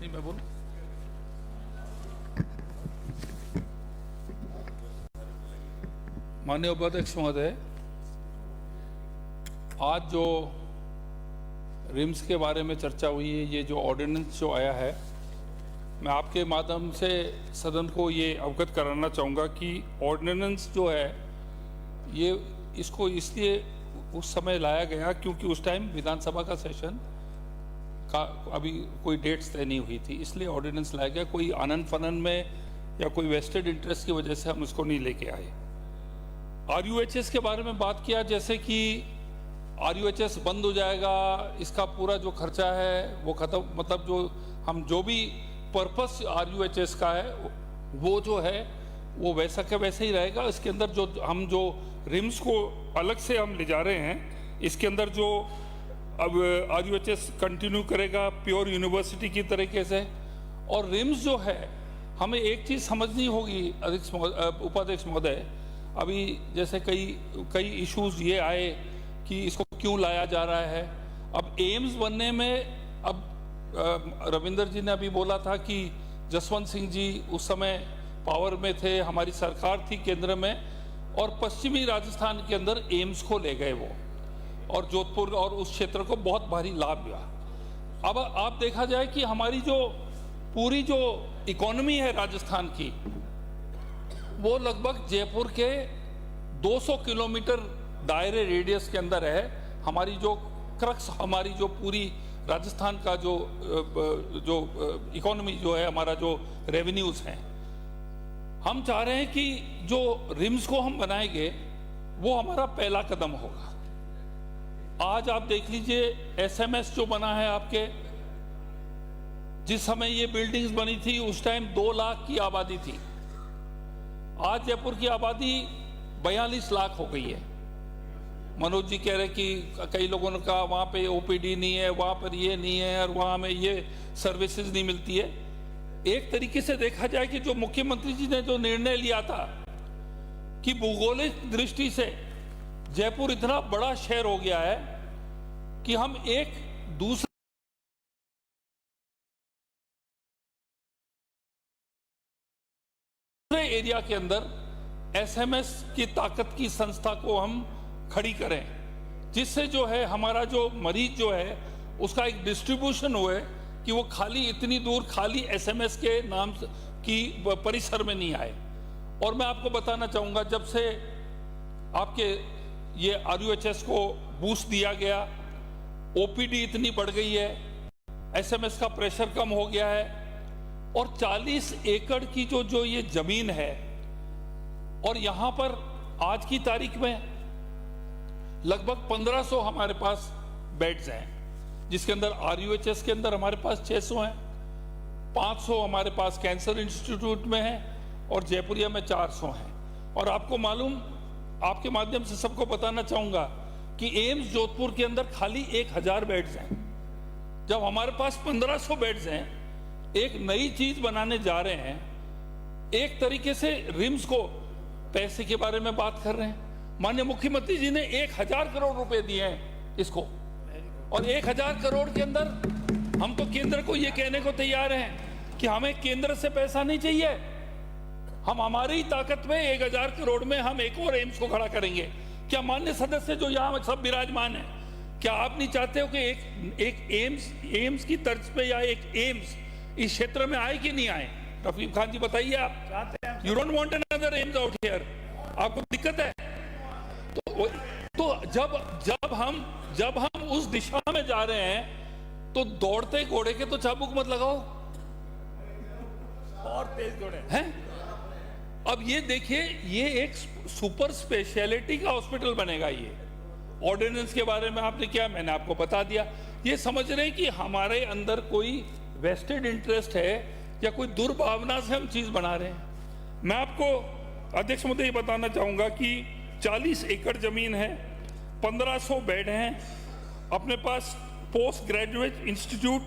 नहीं, मैं बोलूं? माननीय उपाध्यक्ष महोदय, आज जो रिम्स के बारे में चर्चा हुई है, ये जो ऑर्डिनेंस जो आया है, मैं आपके माध्यम से सदन को ये अवगत कराना चाहूँगा कि ऑर्डिनेंस जो है ये इसको इसलिए उस समय लाया गया क्योंकि उस टाइम विधानसभा का सेशन का अभी कोई डेट्स तय नहीं हुई थी, इसलिए ऑर्डिनेंस लाया गया। कोई आनन फनन में या कोई वेस्टेड इंटरेस्ट की वजह से हम इसको नहीं लेके आए। RUHS के बारे में बात किया, जैसे कि RUHS बंद हो जाएगा, इसका पूरा जो खर्चा है वो खत्म, मतलब जो भी पर्पस RUHS का है वो जो है वो वैसा का वैसा ही रहेगा। इसके अंदर जो रिम्स को अलग से हम ले जा रहे हैं, इसके अंदर जो अब RUHS कंटिन्यू करेगा प्योर यूनिवर्सिटी की तरीके से। और रिम्स जो है, हमें एक चीज़ समझनी होगी उपाध्यक्ष महोदय, अभी जैसे कई इश्यूज ये आए कि इसको क्यों लाया जा रहा है। अब एम्स बनने में, अब रविंदर जी ने अभी बोला था कि जसवंत सिंह जी उस समय पावर में थे, हमारी सरकार थी केंद्र में, और पश्चिमी राजस्थान के अंदर एम्स को ले गए वो, और जोधपुर और उस क्षेत्र को बहुत भारी लाभ मिला। अब आप देखा जाए कि हमारी जो पूरी जो इकोनॉमी है राजस्थान की, वो लगभग जयपुर के 200 किलोमीटर दायरे रेडियस के अंदर है। हमारी जो क्रक्स, हमारी जो पूरी राजस्थान का जो इकोनॉमी जो है, हमारा जो रेवेन्यूज हैं, हम चाह रहे हैं कि जो रिम्स को हम बनाएंगे वो हमारा पहला कदम होगा। आज आप देख लीजिए SMS जो बना है आपके, जिस समय ये बिल्डिंग्स बनी थी उस टाइम 2 लाख की आबादी थी, आज जयपुर की आबादी 42 लाख हो गई है। मनोज जी कह रहे कि कई लोगों ने कहा वहाँ पे OPD नहीं है, वहाँ पर ये नहीं है, और वहाँ में ये सर्विसेज नहीं मिलती है। एक तरीके से देखा जाए कि जो मुख्यमंत्री जी ने जो निर्णय लिया था कि भौगोलिक दृष्टि से जयपुर इतना बड़ा शहर हो गया है कि हम एक दूसरे एरिया के अंदर SMS की ताकत की संस्था को हम खड़ी करें, जिससे जो है हमारा जो मरीज जो है उसका एक डिस्ट्रीब्यूशन हुए कि वो खाली इतनी दूर खाली SMS के नाम की परिसर में नहीं आए। और मैं आपको बताना चाहूँगा, जब से आपके ये RUHS को बूस्ट दिया गया, OPD इतनी बढ़ गई है, SMS का प्रेशर कम हो गया है, और 40 एकड़ की जो ये जमीन है, और यहाँ पर आज की तारीख में लगभग 1500 हमारे पास बेड्स हैं, जिसके अंदर RUHS के अंदर हमारे पास 600 हैं, 500 हमारे पास कैंसर इंस्टीट्यूट में है, और जयपुरिया में 400 हैं। और आपको मालूम, आपके माध्यम से सबको बताना चाहूँगा कि एम्स जोधपुर के अंदर खाली 1000 बेड्स हैं, जब हमारे पास 1500 बेड्स हैं। एक नई चीज़ बनाने जा रहे हैं। एक तरीके से रिम्स को पैसे के बारे में बात कर रहे हैं। माननीय मुख्यमंत्री जी ने 1000 करोड़ रुपए दिए हैं इसको, और 1000 करोड़ के अंदर हम तो केंद्र को ये कहने को तैयार हैं कि हमें केंद्र से पैसा नहीं चाहिए, हम हमारी ताकत में 1000 करोड़ में हम एक और एम्स को खड़ा करेंगे। क्या माननीय सदस्य जो यहाँ सब विराजमान है, क्या आप नहीं चाहते हो कि एक एम्स की तर्ज पे या एक एम्स इस क्षेत्र में आए कि नहीं आए? रफीक खान जी बताइए, आप चाहते हैं? You don't want another AIIMS out here, आपको दिक्कत है? तो जब हम उस दिशा में जा रहे हैं तो दौड़ते घोड़े के तो चाबुक मत लगाओ, और तेज दौड़े हैं। अब ये देखिए, ये एक सुपर स्पेशलिटी का हॉस्पिटल बनेगा। ये ऑर्डिनेंस के बारे में आपने क्या, मैंने आपको बता दिया। ये समझ रहे हैं कि हमारे अंदर कोई वेस्टेड इंटरेस्ट है या कोई दुर्भावना से हम चीज बना रहे हैं। मैं आपको अध्यक्ष महोदय ये बताना चाहूंगा कि 40 एकड़ जमीन है, 1500 बेड हैं, अपने पास पोस्ट ग्रेजुएट इंस्टीट्यूट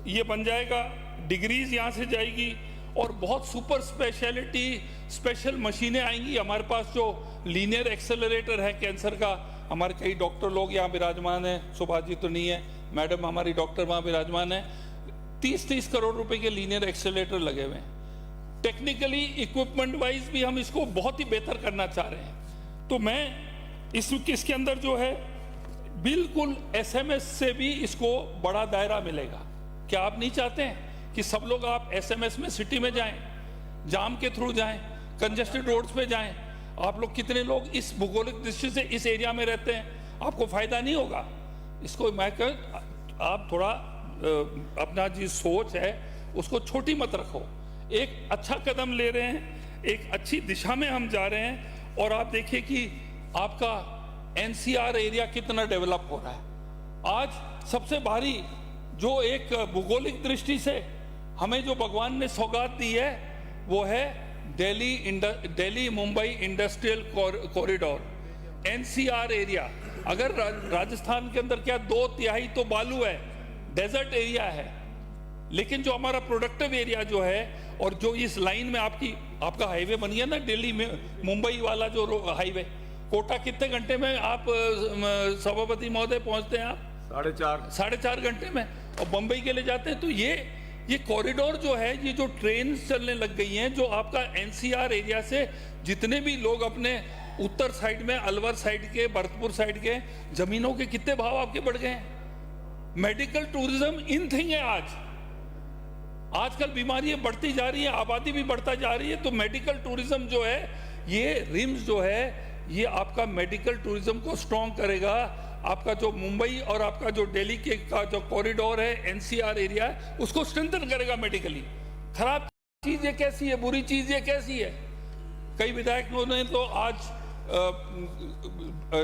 ये बन जाएगा, डिग्रीज यहाँ से जाएगी, और बहुत सुपर स्पेशलिटी स्पेशल मशीनें आएंगी। हमारे पास जो लीनियर एक्सेलरेटर है कैंसर का, हमारे कई डॉक्टर लोग यहाँ विराजमान हैं, सुभाष जी तो नहीं है, मैडम हमारी डॉक्टर वहाँ विराजमान है। 30-30 करोड़ रुपए के लीनियर एक्सेलरेटर लगे हुए हैं। टेक्निकली इक्विपमेंट वाइज भी हम इसको बहुत ही बेहतर करना चाह रहे हैं। तो मैं इसके अंदर जो है बिल्कुल एसएमएस से भी इसको बड़ा दायरा मिलेगा। क्या आप नहीं चाहते हैं कि सब लोग आप एसएमएस में सिटी में जाएं, जाम के थ्रू जाएं, कंजेस्टेड रोड्स पे जाएं? आप लोग कितने लोग इस भौगोलिक दृष्टि से इस एरिया में रहते हैं, आपको फायदा नहीं होगा? इसको मैं आप थोड़ा अपना जो सोच है उसको छोटी मत रखो। एक अच्छा कदम ले रहे हैं, एक अच्छी दिशा में हम जा रहे हैं। और आप देखिए कि आपका एनसीआर एरिया कितना डेवलप हो रहा है। आज सबसे भारी जो एक भौगोलिक दृष्टि से हमें जो भगवान ने सौगात दी है वो है Delhi Mumbai industrial corridor, NCR area. अगर राजस्थान के अंदर क्या 2/3 तो बालू है, डेजर्ट एरिया है, लेकिन जो हमारा प्रोडक्टिव एरिया जो है और जो इस लाइन में आपका हाईवे बन गया ना, दिल्ली में मुंबई वाला जो हाईवे, कोटा कितने घंटे में आप सभापति महोदय पहुंचते हैं? आप 4.5 घंटे में। और बंबई के लिए जाते हैं। तो ये कॉरिडोर जो है, ये जो ट्रेन चलने लग गई हैं, जो आपका एनसीआर एरिया से जितने भी लोग अपने उत्तर साइड में, अलवर साइड के, भरतपुर साइड के जमीनों के कितने भाव आपके बढ़ गए हैं। मेडिकल टूरिज्म इन थिंग है। आजकल बीमारियां बढ़ती जा रही है, आबादी भी बढ़ता जा रही है। तो मेडिकल टूरिज्म जो है, ये रिम्स जो है, ये आपका मेडिकल टूरिज्म को स्ट्रॉन्ग करेगा। आपका जो मुंबई और आपका जो दिल्ली का जो कॉरिडोर है, एनसीआर एरिया है, उसको स्ट्रेंथन करेगा मेडिकली। खराब चीज ये कैसी है, बुरी चीज ये कैसी है? कई विधायकों ने तो आज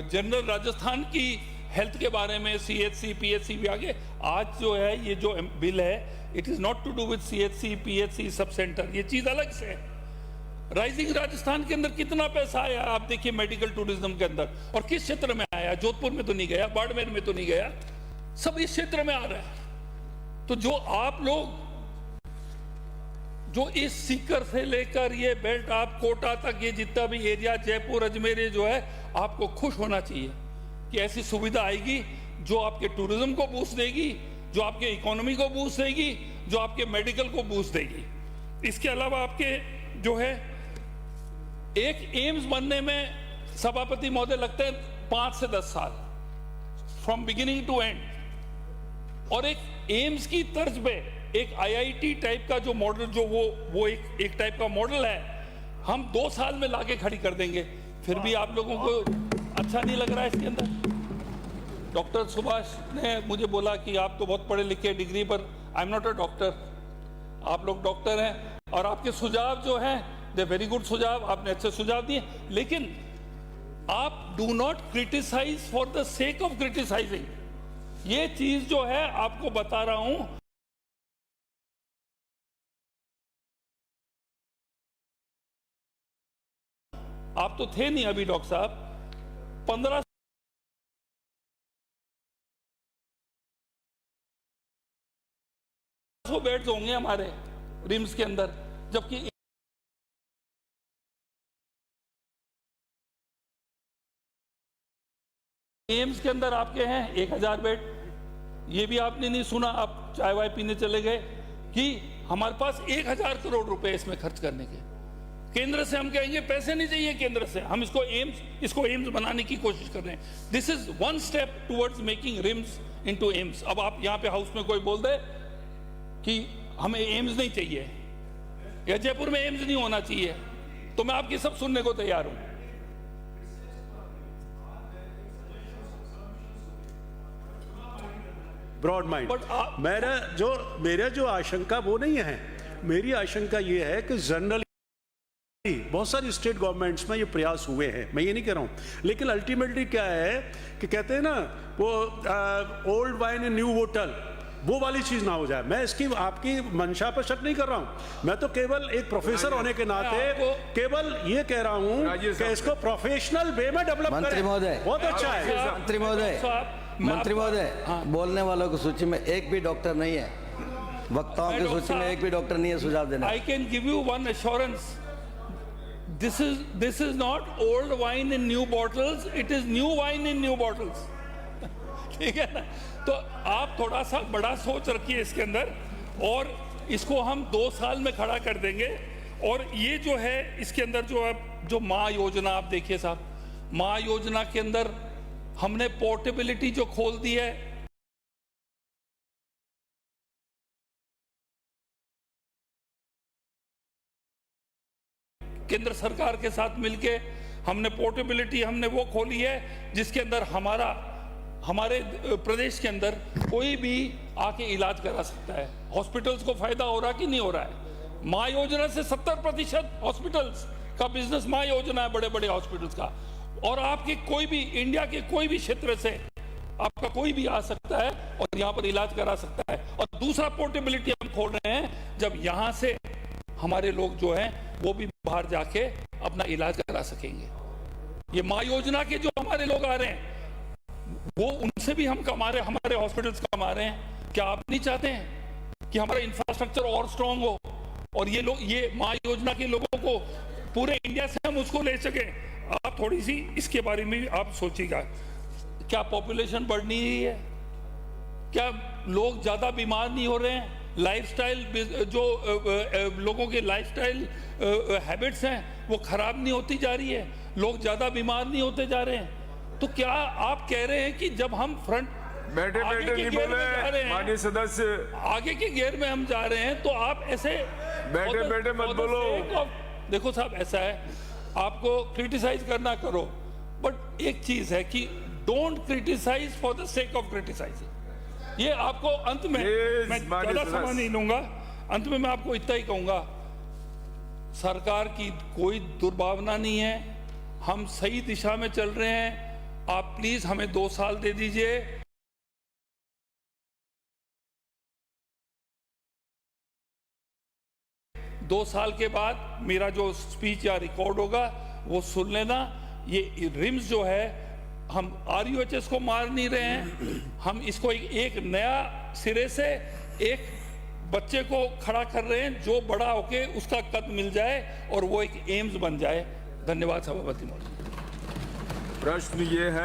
जनरल राजस्थान की हेल्थ के बारे में, सीएचसी पीएचसी भी आगे। आज जो है ये जो बिल है, it is not to do with CHC PHC sub centre, ये चीज अलग से है। राइजिंग राजस्थान के अंदर कितना पैसा आया आप देखिए मेडिकल टूरिज्म के अंदर, और किस क्षेत्र में आया? जोधपुर में तो नहीं गया, बाड़मेर में तो नहीं गया, सब इस क्षेत्र में आ रहा है। तो जो आप लोग जो इस सीकर से लेकर ये बेल्ट आप कोटा तक, ये जितना भी एरिया, जयपुर अजमेर, जो है, आपको खुश होना चाहिए कि ऐसी सुविधा आएगी जो आपके टूरिज्म को बूस्ट देगी, जो आपके इकोनॉमी को बूस्ट देगी, जो आपके मेडिकल को बूस्ट देगी। इसके अलावा आपके जो है एक एम्स बनने में सभापति महोदय लगते हैं 5 से 10 साल, फ्रॉम बिगिनिंग टू एंड। और एक एम्स की तर्ज पे एक आईआईटी टाइप का जो मॉडल, जो वो एक टाइप का मॉडल है, हम 2 साल में लाके खड़ी कर देंगे। फिर भी आप लोगों को अच्छा नहीं लग रहा है इसके अंदर? डॉक्टर सुभाष ने मुझे बोला कि आप तो बहुत पढ़े लिखे, डिग्री पर। I am not a doctor, आप लोग डॉक्टर हैं, और आपके सुझाव जो हैं दे वेरी गुड सुझाव, आपने अच्छे सुझाव दिए। लेकिन आप do not criticise for the sake of criticising. ये चीज जो है आपको बता रहा हूं, आप तो थे नहीं अभी डॉक्टर साहब। 1500 बेड्स होंगे हमारे रिम्स के अंदर, जबकि एम्स के अंदर आपके हैं 1000 बेड। ये भी आपने नहीं सुना, आप चाय वाय पीने चले गए, कि हमारे पास 1000 करोड़ रुपए इसमें खर्च करने के। केंद्र से हम कहेंगे पैसे नहीं चाहिए केंद्र से, हम इसको एम्स बनाने की कोशिश कर रहे हैं। This is one step towards making RIMS into AIIMS. अब आप यहाँ पे हाउस में कोई बोल दे कि हमें एम्स नहीं चाहिए या जयपुर में एम्स नहीं होना चाहिए, तो मैं आपकी सब सुनने को तैयार हूं। Broad mind. मेरा जो आशंका वो नहीं है। मेरी आशंका ये है कि जनरली बहुत सारी स्टेट गवर्नमेंट्स में ये प्रयास हुए हैं, मैं ये नहीं कह रहा हूं, लेकिन अल्टीमेटली क्या है कि कहते हैं ना वो ओल्ड वाइन इन न्यू बोतल, वो वाली चीज ना हो जाए। मैं इसकी आपकी मंशा पर शक नहीं कर रहा हूं, मैं तो केवल एक प्रोफेसर होने के नाते केवल ये कह रहा हूं कि इसको प्रोफेशनल वे में डेवलप करें। मंत्री महोदय, बहुत अच्छा है। मंत्री महोदय, बोलने वालों की सूची में एक भी डॉक्टर नहीं है, वक्ताओं की सूची में एक भी डॉक्टर नहीं है सुझाव देना। I can give you one assurance, this is not old wine in new bottles, it is new wine in new bottles। ठीक है ना? तो आप थोड़ा सा बड़ा सोच रखिए इसके अंदर, और इसको हम 2 साल में खड़ा कर देंगे। और ये जो है इसके अंदर जो माँ योजना आप देखिए साहब, माँ योजना के अंदर हमने पोर्टेबिलिटी जो खोल दी है, केंद्र सरकार के साथ मिलके हमने पोर्टेबिलिटी हमने वो खोली है, जिसके अंदर हमारे प्रदेश के अंदर कोई भी आके इलाज करा सकता है। हॉस्पिटल्स को फायदा हो रहा कि नहीं हो रहा है? माँ योजना से 70% हॉस्पिटल्स का बिजनेस माँ योजना है, बड़े बड़े हॉस्पिटल्स का। और आपके कोई भी इंडिया के कोई भी क्षेत्र से आपका कोई भी आ सकता है और यहाँ पर इलाज करा सकता है। और दूसरा पोर्टेबिलिटी हम खोल रहे हैं, जब यहाँ से हमारे लोग जो हैं वो भी बाहर जाके अपना इलाज करा सकेंगे। ये माँ योजना के जो हमारे लोग आ रहे हैं वो उनसे भी हम कमा रहे हैं, हमारे हॉस्पिटल्स कमा रहे हैं। क्या आप नहीं चाहते हैं कि हमारा इंफ्रास्ट्रक्चर और स्ट्रांग हो और ये लोग, ये माँ योजना के लोगों को पूरे इंडिया से हम उसको ले सके? आप थोड़ी सी इसके बारे में भी आप सोचिएगा। क्या पॉपुलेशन बढ़ नहीं रही है? क्या लोग ज्यादा बीमार नहीं हो रहे हैं? लाइफस्टाइल जो लोगों के लाइफस्टाइल हैबिट्स हैं वो खराब नहीं होती जा रही है? लोग ज्यादा बीमार नहीं होते जा रहे हैं? तो क्या आप कह रहे हैं कि जब हम फ्रंट बैठे नहीं बोले माननीय सदस्य, आगे के गियर में हम जा रहे हैं, तो आप ऐसे बैठे मत बोलो। देखो साहब, ऐसा है, आपको क्रिटिसाइज करना करो, बट एक चीज है कि don't criticise for the sake of criticising. ये आपको अंत में मैं ज्यादा समय नहीं लूंगा, अंत में मैं आपको इतना ही कहूंगा, सरकार की कोई दुर्भावना नहीं है, हम सही दिशा में चल रहे हैं। आप प्लीज हमें 2 साल दे दीजिए। दो साल के बाद मेरा जो स्पीच या रिकॉर्ड होगा वो सुन लेना। ये रिम्स जो है, हम RUHS को मार नहीं रहे हैं, हम इसको एक नया सिरे से एक बच्चे को खड़ा कर रहे हैं जो बड़ा होके उसका कद मिल जाए और वो एक एम्स बन जाए। धन्यवाद सभापति महोदय। प्रश्न ये है